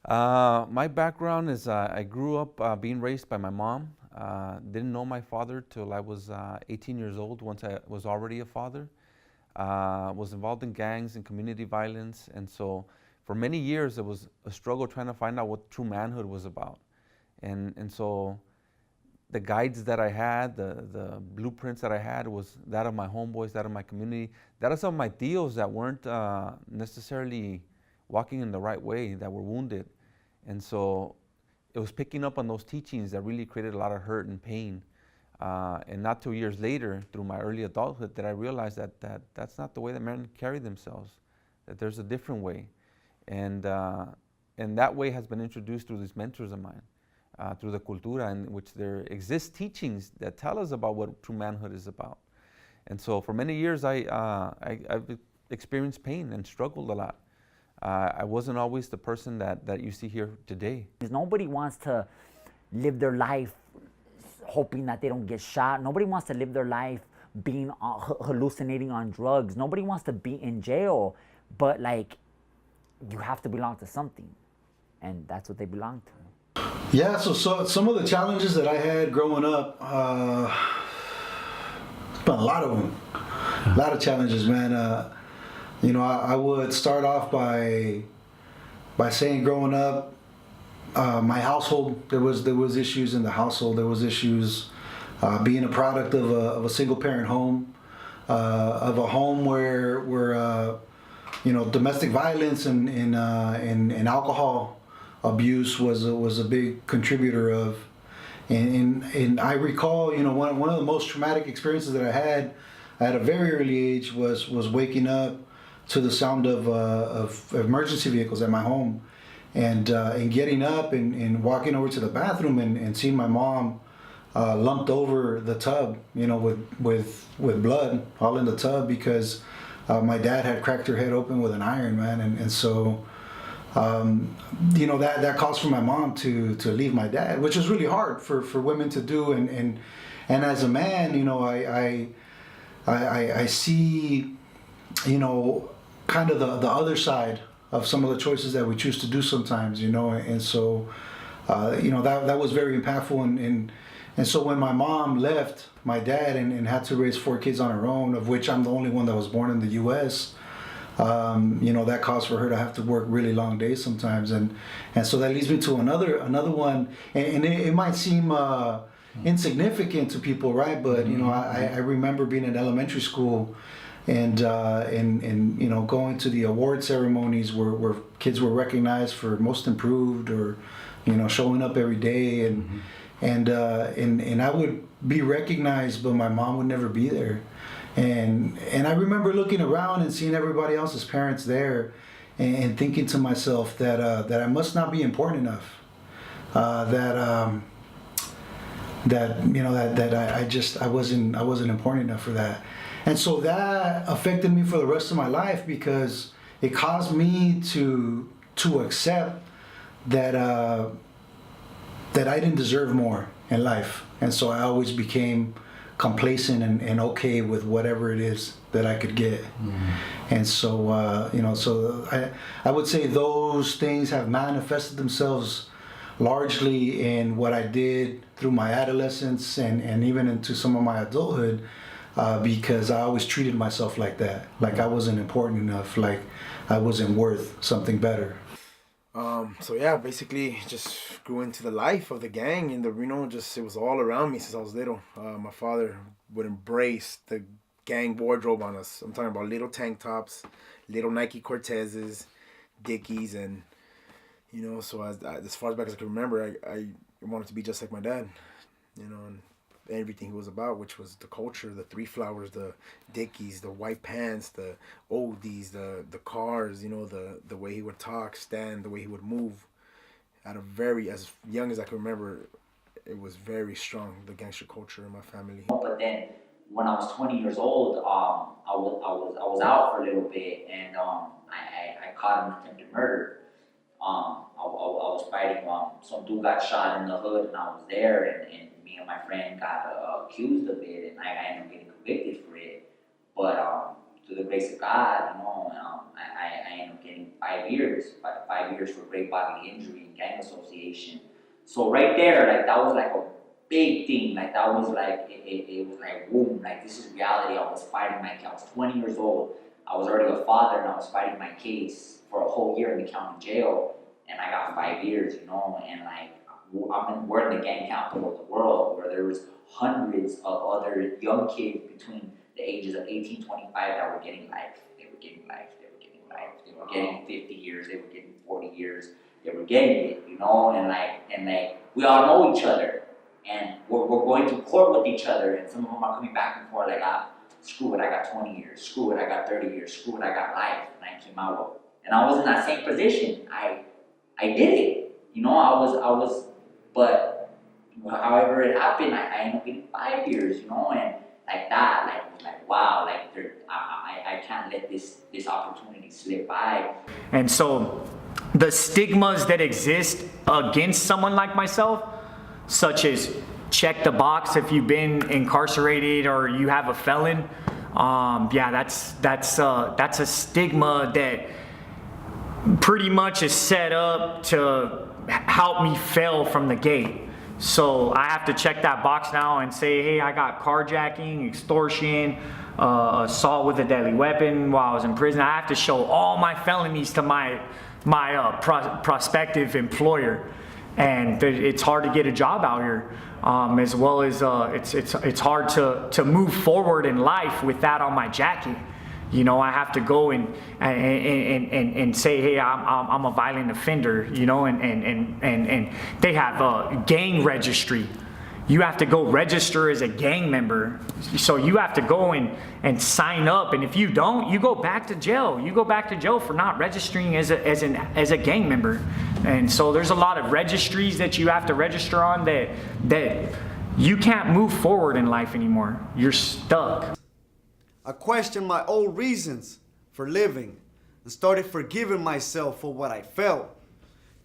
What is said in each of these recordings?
My background is I grew up being raised by my mom. Didn't know my father till I was 18 years old, once I was already a father. Was involved in gangs and community violence. And so for many years, it was a struggle trying to find out what true manhood was about. And so the guides that I had, the blueprints that I had was that of my homeboys, that of my community, that of some of my tios that weren't necessarily walking in the right way, that were wounded. And so it was picking up on those teachings that really created a lot of hurt and pain. And not 2 years later, through my early adulthood, that I realized that's not the way that men carry themselves, that there's a different way. And, and that way has been introduced through these mentors of mine, through the cultura, in which there exist teachings that tell us about what true manhood is about. And so for many years, I've experienced pain and struggled a lot. I wasn't always the person that you see here today. Nobody wants to live their life hoping that they don't get shot. Nobody wants to live their life being hallucinating on drugs. Nobody wants to be in jail, but like, you have to belong to something, and that's what they belong to. Yeah, so some of the challenges that I had growing up, been a lot of them, a lot of challenges, man. You know, I would start off by saying, growing up, my household, there was issues in the household. There was issues being a product of a single parent home, of a home where you know, domestic violence and alcohol abuse was a big contributor of. And I recall, you know, one of the most traumatic experiences that I had at a very early age was waking up to the sound of emergency vehicles at my home, and getting up and walking over to the bathroom and seeing my mom lumped over the tub, you know, with blood all in the tub, because my dad had cracked her head open with an iron, man. And so you know, that caused for my mom to leave my dad, which is really hard for women to do. And as a man, you know, I see, you know, kind of the other side of some of the choices that we choose to do sometimes, you know. And so you know, that was very impactful. And so when my mom left my dad and had to raise 4 kids on her own, of which I'm the only one that was born in the U.S., you know, that caused for her to have to work really long days sometimes. And so that leads me to another one, and it might seem insignificant to people, right? But you know, I remember being in elementary school, and you know, going to the award ceremonies where kids were recognized for most improved, or you know, showing up every day, and I would be recognized, but my mom would never be there. And I remember looking around and seeing everybody else's parents there, and thinking to myself that I must not be important enough, that you know, that I wasn't important enough for that. And so that affected me for the rest of my life, because it caused me to accept that that I didn't deserve more in life. And so I always became complacent and okay with whatever it is that I could get. And so you know, so I would say those things have manifested themselves largely in what I did through my adolescence and even into some of my adulthood, because I always treated myself like that, like I wasn't important enough, like I wasn't worth something better. So yeah, basically just grew into the life of the gang, and you know, just it was all around me since I was little. My father would embrace the gang wardrobe on us. I'm talking about little tank tops, little Nike Cortezes, Dickies, and you know, so as far back as I can remember, I wanted to be just like my dad, you know, and everything he was about, which was the culture, the Three Flowers, the Dickies, the white pants, the oldies, the cars, you know, the way he would talk, stand, the way he would move. At a very, as young as I can remember, it was very strong, the gangster culture in my family. But then when I was 20 years old, I was out for a little bit, and I caught an attempted murder. I was fighting, some dude got shot in the hood, and I was there, and me and my friend got accused of it, and I ended up getting convicted for it. But through the grace of God, I ended up getting 5 years, 5 years for grave bodily injury and gang association. So right there, like that was like a big thing. Like that was like it was like boom, like this is reality. I was fighting my case. I was 20 years old. I was already a father, and I was fighting my case for a whole year in the county jail, and I got 5 years, and like we're in the gang capital of the world, where there was hundreds of other young kids between the ages of 18, 25 that were getting life. They were getting life. They were getting life. They were getting 50 years. They were getting 40 years. They were getting it, and we all know each other, and we're going to court with each other, and some of them are coming back and forth like, screw it, I got 20 years. Screw it, I got 30 years. Screw it, I got life. And I came out, and I was in that same position. I did it, but however it happened, I ended up getting 5 years, and like that, like wow, like I can't let this opportunity slip by. And so the stigmas that exist against someone like myself, such as check the box if you've been incarcerated or you have a felon, that's a stigma that pretty much is set up to help me fail from the gate. So I have to check that box now and say, hey, I got carjacking, extortion, assault with a deadly weapon while I was in prison. I have to show all my felonies to my prospective employer, and it's hard to get a job out here, as well as it's hard to move forward in life with that on my jacket. I have to go and say, hey, I'm a violent offender, and they have a gang registry. You have to go register as a gang member. So you have to go and sign up, and if you don't, you go back to jail. You go back to jail for not registering as a gang member. And so there's a lot of registries that you have to register on that you can't move forward in life anymore. You're stuck. I questioned my old reasons for living and started forgiving myself for what I felt.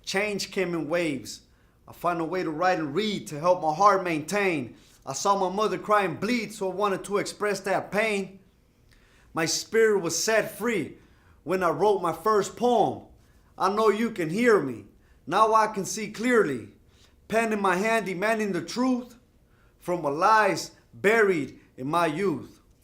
Change came in waves. I found a way to write and read to help my heart maintain. I saw my mother cry and bleed, so I wanted to express that pain. My spirit was set free when I wrote my first poem. I know you can hear me. Now I can see clearly. Pen in my hand demanding the truth from what lies buried in my youth.